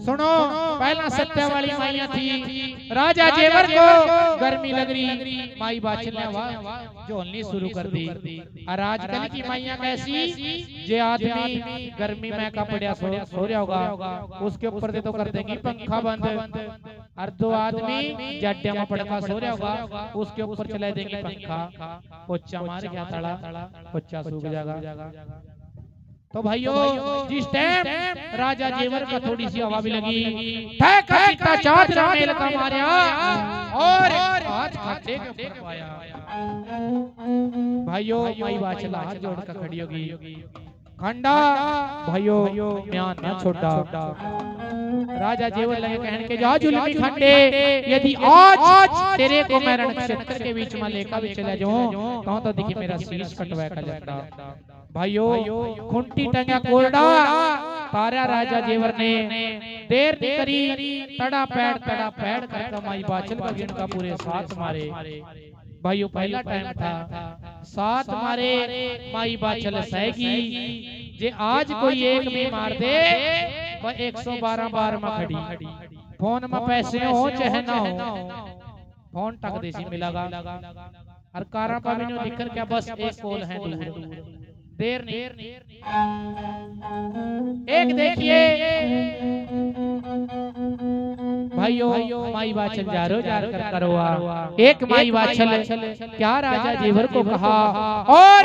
सुनो पहला सत्या वाली माइया थी, राजा जेवर को गर्मी लग रही, माई बाचल ने झोलनी शुरू कर दी। और आजकल की माइया कैसी, जे आदमी गर्मी में कपड़े सो रहा होगा उसके ऊपर से तो कर देंगी पंखा बंद, और दो आदमी जड्डे में पड़का सो रहा होगा उसके ऊपर चला देंगे पंखा, पोचा मार क्या तड़ा पोचा सूख जाएगा। तो भाइयों जिस टाइम राजा जेवर का थोड़ी सी हवा भी लगी, चादरा मेल का मारिया और हाथ खाते के ऊपर पाया। भाइयों माई बाचला हाथ जोड़कर खड़ी होगी, खंडा भाइयों म्यान ना छोटा। राजा जेवर लगे कहने के जा जुल्मी खंडे, यदि आज तेरे को मैं रण क्षेत्र के बीच में लेकर भी चला जाऊं तो देखिए मेरा शीश कटवा का लगता। भाइयों खुंटी टंगा कोरडा तारा राजा जेवर ने देर नहीं करी, तड़ा पैड़ कर माई बाचल का जिनका पूरे साथ मारे। भाइयों पहला टाइम था साथ मारे माई बाचल सहेगी, जे आज कोई एक भी मार दे वह 112 बार में खड़ी, फोन में पैसे हो चाहे ना हो फोन टक देसी मिलागा, और कारा का भी नहीं लिखकर क्या बस एक कॉल है दूर, देर नहीं। एक देखिए भाइयों माई बाचल जारो जार कर करवा, एक माई बाचल क्या राजा जेवर को कहा, और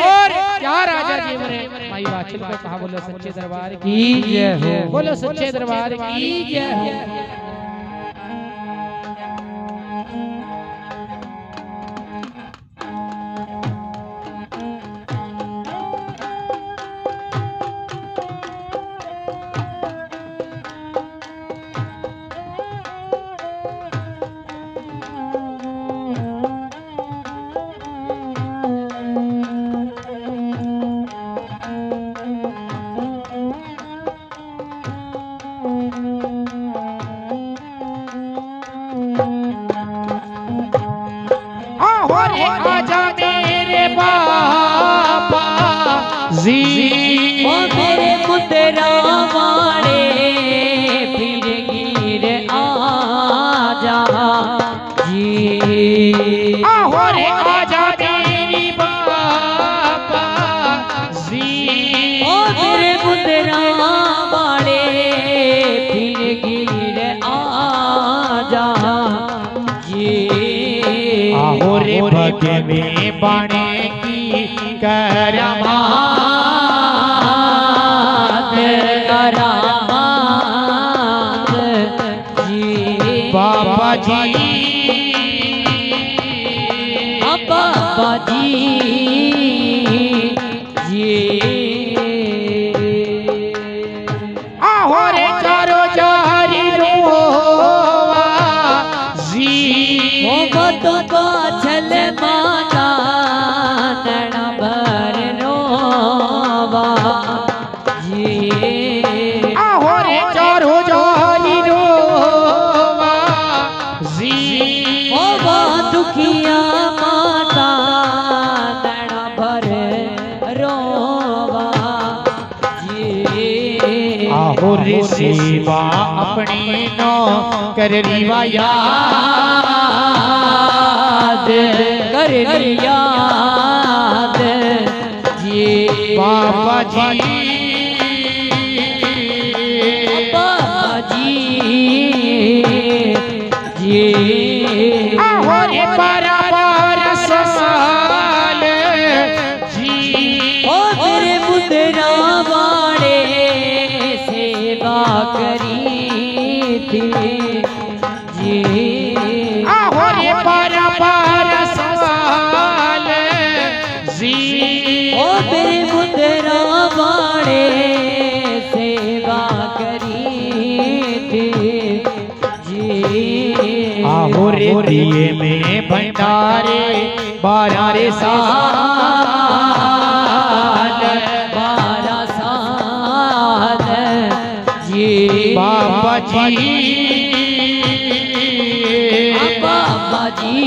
क्या राजा जेवर माई बाचल को कहा, बोलो सच्चे दरबार की जय हो, बोलो सच्चे दरबार की जय हो। आजा मेरे बाबा जी ओ मेरे मुद्रा वाले फिर गिर आजा जी, आहोरे आजा मेरी बाबा जी, ओ मेरे मुद्रा वाले फिर गिर आजा जी। आहोरे भगे में बाणे की करामात जी, बाबा जी बाबा जी आहोरे चारो जारी रोवा जी, मोहब्बत का छल माना नैना भर रोवा जी, आहोरे चारो जारी रोवा जी, मोहब्बत दुखिया माता नैना भर रोवा जी। आहोरे सेवा अपनी नो कर रिवा याद कर याद जी, बाबा जी बाबा जी आहोरे बराबर सवाल जी, ओ मेरे मुद्रा वाले सेवा करी थी जी, आहोरे बराबर सवाल जी, ओ मेरे मुद्रा वाले सेवा करी थी जी। आहोरे दिए में भंडारे 12 साल 12 साल जी, बाबा जी बाबा जी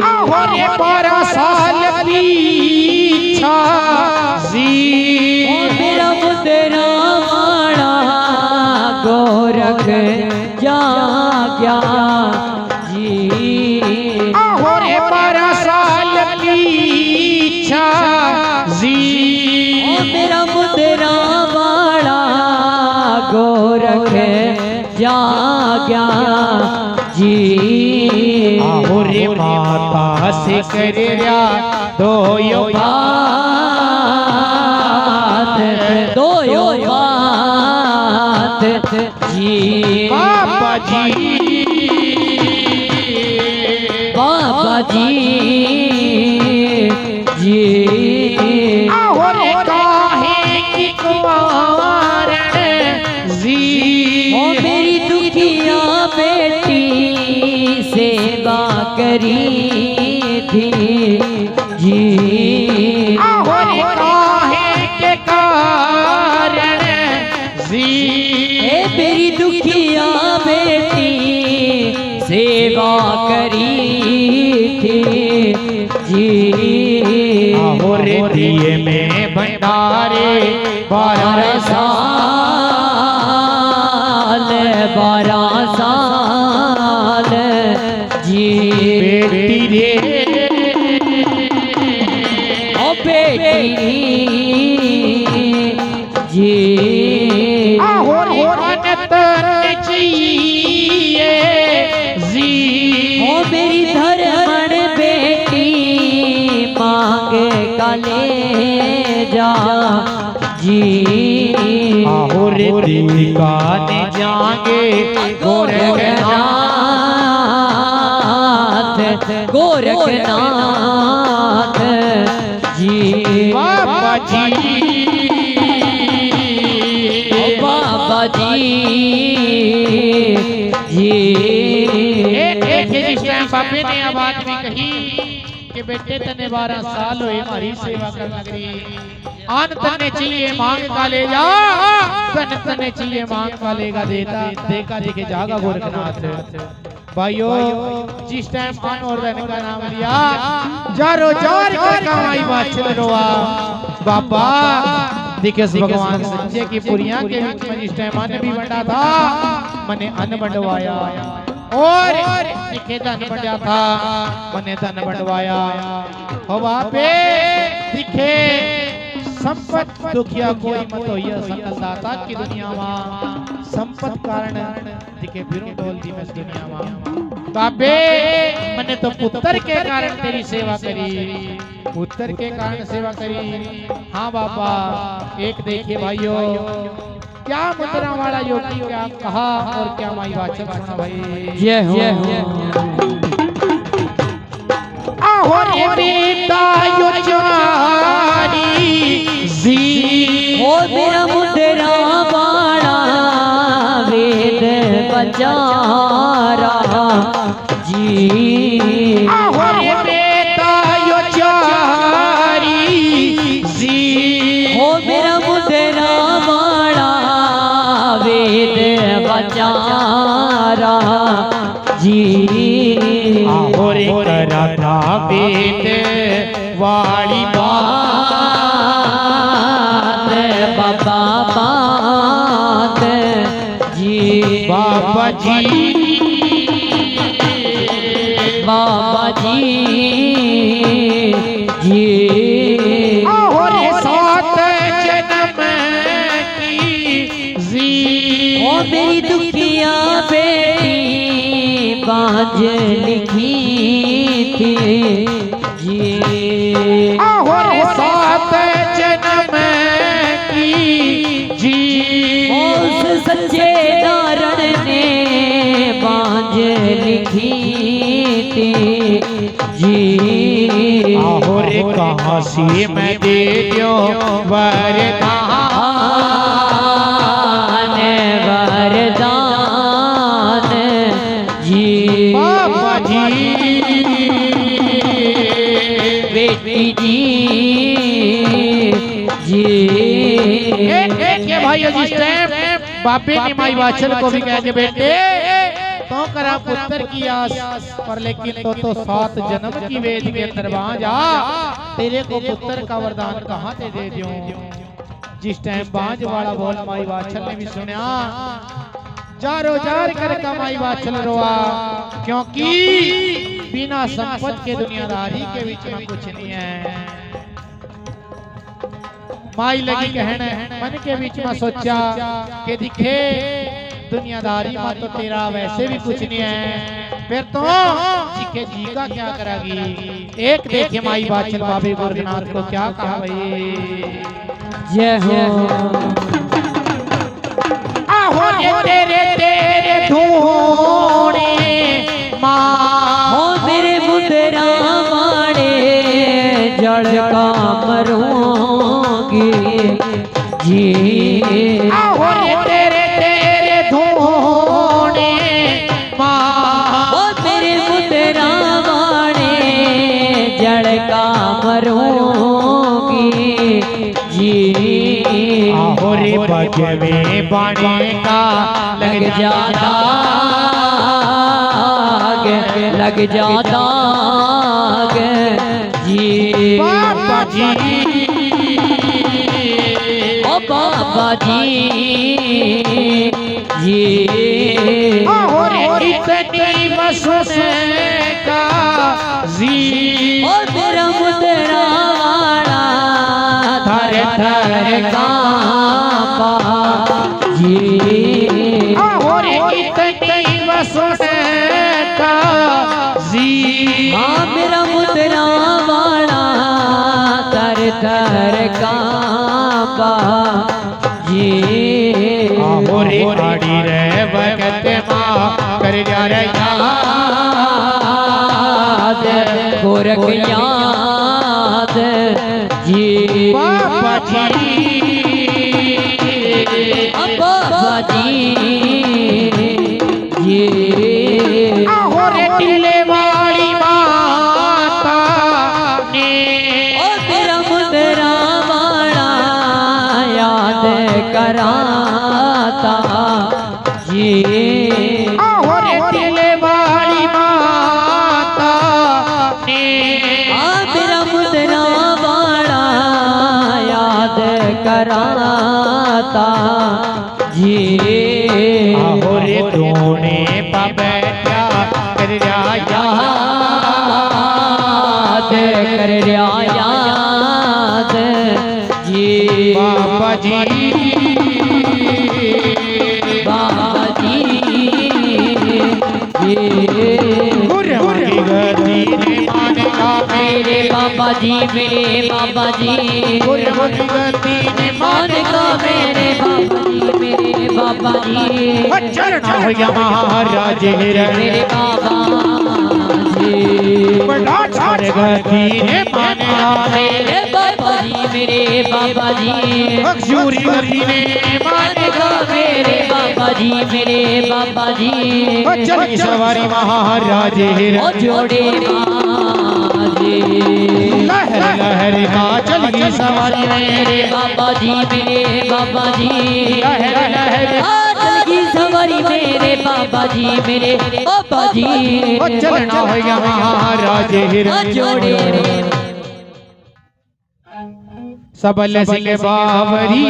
आहोरे 12 साल पीछा जी, ओ मेरा मुद्रा गोरख जाग्या जी। और 12 साल की इच्छा जी ओ मेरा मुद्रा वाला गोरख जाग्या जी। और माता से कर दो यो दो यो बात जी। बाबा जी बाबा जी जी। और काहे की कुंवारण जी ओ मेरी दुखिया बेटी सेवा करी थी जी। और काहे के कारण जी ए मेरी दुखिया बेटी सेवा करी थी जी। और दिए में भंडारे 12 साल 12 साल जी। बेटी रे ओ बेटी जी। और अनंत चाहिए जी ओ मेरी धर्मण बेटी मांगे काले जा जी। और दीपिका ने जागे गोरखनाथ गोरखनाथ जी। बाबा जी बाबा जी जी। एक जिस टाइम बाबे ने आवाज भी कही कि बेटे तने 12 साल हुए हमारी सेवा कर लगी। आन तने चाहिए मांग का ले जा तन तने चाहिए मांग का लेगा देता देखा देखे जागा गोरखनाथ। भाइयों जिस टाइम आन और बहन का नाम लिया जारो जार का कमाई बाछल रोआ बाबा देखिए भगवान संजय की पुरियां के बीच में जिस टाइम अन्न भी बंटा था मने अन्न बंटवाया और दिखे धन बंटा था मने धन बंटवाया हो बापे दिखे संपत दुखिया कोई मत होइए सकल दाता की दुनिया में संपत कारण दिखे बिरु डोल दी में दुनिया में बाबे मने तो पुत्र के कारण तेरी सेवा करी पुत्र के कारण सेवा करी। हाँ बाबा एक देखिए भाइयों क्या मुद्रा वाला योगी क्या कहा और क्या माई वाचक सुना भाई। जय हो और बेटा योचारी जी ओ मेरा मुद्रा वाला वेद बचारा जी। और बेटा योचारी जी ओ मेरा मुद्रा वाला वेद बचारा जी। और करा था वेद वाली बात बाबा बात जी। बाबा जी बाबा जी जी। और 7 जन्म की जी ओ मेरी दुखिया बेटी बाज लिखी थी जी। और 7 जन्म की जी उस सच्चे नारायण ने बाज लिखी थी जी। और कहाँ से मैं दे दूं वरदान वरदान जी। बाबा जी बेटी जी जी। एक भाई जिस टाइम बापे ने माई वाचल को भी कह के बेटे तो करा पुत्र की आस पर लेकिन तो 7 जन्म की वेद के अंदर वहां जा तेरे को पुत्र का वरदान कहाँ ते दे दूं। जिस टाइम बांझ वाला बोल माई वाचल ने भी सुना जारो जार कर कमाई वाचल रोआ, क्योंकि बिना संपत्ति के दुनियादारी के बीच में कुछ नहीं है। माई लगी कहने मन के बीच में सोचा कि दिखे दुनियादारी में तो तेरा वैसे भी कुछ नहीं है, फिर तो जीके जी का क्या करेगी। एक देखे माई बाचल बाबे गोरखनाथ को क्या कहा भाई, जय हो आहो तेरे तेरे ढूंढे माँ हो मेरे मुद्रा माड़े जड़ का मरूंगी जी। आहो तेरे तेरे ढूंढे माँ हो मेरे मुद्रा माड़े जड़ का मरूंगी जी। आहो रे बजवे बाणे का लग जाता लग जाता जी। बाबा जी ओ बाबा जी जी। आहो रे इतनी बसने का जी। ओ मेरा मुद्रा वाला थर थर कांपा जी। आहो रे इतनी बसने का जी। हाँ मेरा मुद्रा वाला थर थर कांपा जी। आहो रे आड़ी रे वक्त माँ कर जा रे याद गोरख याद जी। बाबा जी बाबा जी जी। आहो रे टिले वाली माता ने ओ तेरा मुद्रा वाला याद कराता जी। आहो रे टिले वाली माता ने आ तेरा मुद्रा वाला याद कराता जी। आहो रे तूने बैठा कर याद कर याद जी। बाबा जी बाबा जी जी। गुरमुखी गति ने मान का मेरे बाबा जी मेरे बाबा जी। गुरमुखी गति ने मान मान का मेरे बाबा जी मेरे बाबा जी। चरणा हो गया महाराज मेरे बाबा जी। बड़ा छाड़ गति ने मान का मेरे बाबा जी मेरे बाबा जी। अक्षूरी गति ने मान का मेरे बाबा जी मेरे बाबा जी। चली सवारी महाराज ओ जोड़े बाजी लहर लहर का चली सवारी मेरे बाबा जी मेरे बाबा जी। लहर लहर चल की सवारी मेरे बाबा जी मेरे बाबा जी। चलना हो गया महाराज जोड़े सबल सिंह बावरी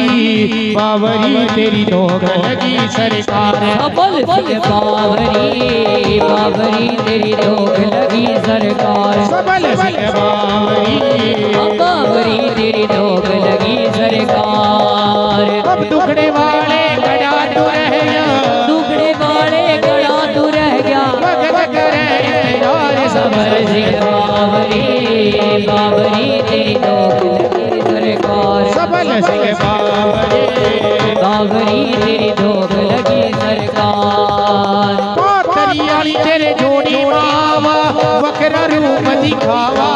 बावरी तेरी दोग लगी सरकार। सबल सिंह बावरी बावरी तेरी दोग लगी सरकार। सबल सिंह बावरी बावरी तेरी दोग लगी सरकार। अब दुखड़े वाले गड़ा तू रह गया। दुखड़े वाले गड़ा तू रह गया। भगत करे यार सबल सिंह बावरी बावरी तेरी दोग लगी सरकार। सबल सिंह बावरी बावरी तेरी दोग लगी सरकार। पातरी वाली तेरे जोड़ी मावा वक्र रूप दिखावा।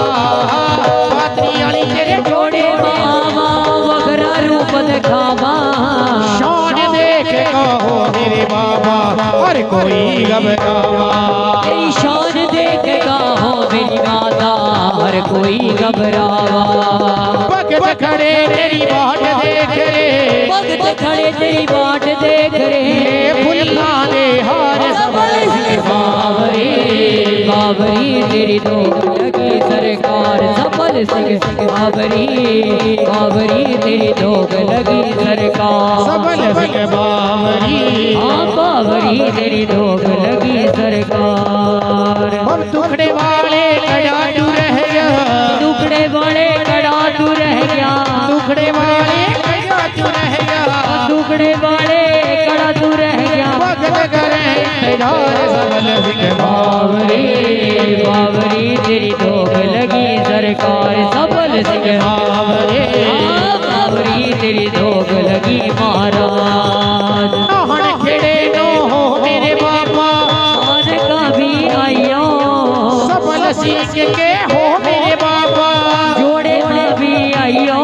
पातरी वाली तेरे जोड़े मामा वगरा रूप दिखावा। शान देख कहो मेरे बाबा हर कोई घबरावा। तेरी शान देख कहो मेरी माता हर कोई घबरावा। भगत खड़े तेरी बाट देख रे। भगत खड़े तेरी बाट देख रे। फुल्ला दे हार सबल सिंह बावरी बावरी तेरी दोग लगी सरकार। सबल सिंह बावरी बावरी तेरी दोग लगी सरकार। सबल सिंह बावरी हाँ बावरी बाबरी तेरी धोख लगी सरकार। अब टुकड़े वाले कड़ा तू रह गया, टुकड़े वाले कड़ा तू रह गया, टुकड़े वाले कड़ा तू रह गया, टुकड़े वाले कड़ा तू रह गया। वक्त करे इंतजार सबल सिंह बावरी, बावरी तेरी धोख लगी सरकार। सबल सिंह बावरी, बावरी तेरी धोख लगी महाराज। नाहन खेड़े नो हो मेरे बाबा, मान का भी आइयो, सबल सिंह के हो मेरे बाबा, जोड़े का भी आइयो।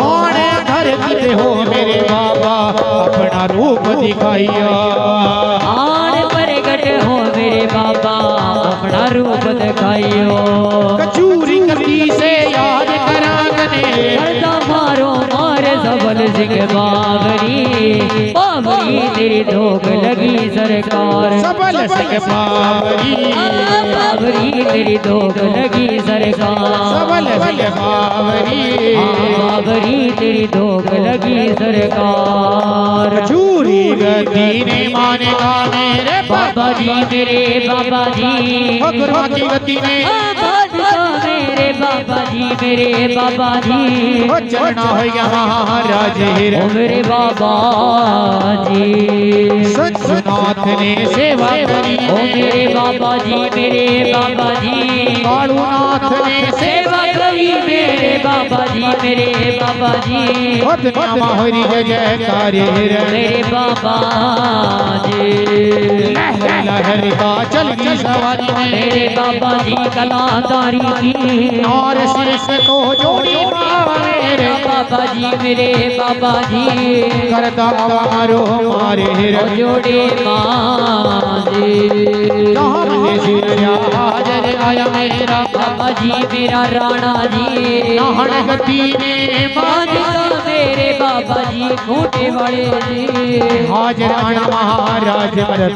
कौन घर किते हो मेरे बाबा, अपना रूप दिखाइया। आन प्रगट हो मेरे बाबा, अपना रूप दिखाइयो। कचूरी कभी से याद करागने, करता मारो मारे सबल सिंह बावरी, बावरी तेरी धोख लगी सरकार। सबल सिंह बावरी, बावरी तेरी धोख लगी सरकार। सबल सिंह बावरी, बावरी तेरी धोख लगी सरकार। कचूरी गति ने मानेगा मेरे बाबा जी मेरे बाबा जी, गुरुआ की गति ने मेरे बाबा जी, मेरे बाबा जी, चलना हो महाराज ओ मेरे बाबा जी। सचनाथ ने सेवा करी, ओ मेरे बाबा जी, मेरे बाबा जी, कालूनाथ ने सेवा करी मेरे बाबा जी, मेरे बाबा जी। माहौरी जय जयकार मेरे बाबा जी, लहर लहर का चलती सवारी में, मेरे बाबा जी कलाकारी की। और शीश को जोड़ी मेरे बाबा जी, मेरे बाबा जी, करता मारो मारे ओ जोड़े माँ जी। हाजर आया मेरा बाबा जी, मेरा राणा जी, नाहन गति ने मानिका मेरे बाबा जी, खूंटे वाले जी। हाजर आना महाराज मदद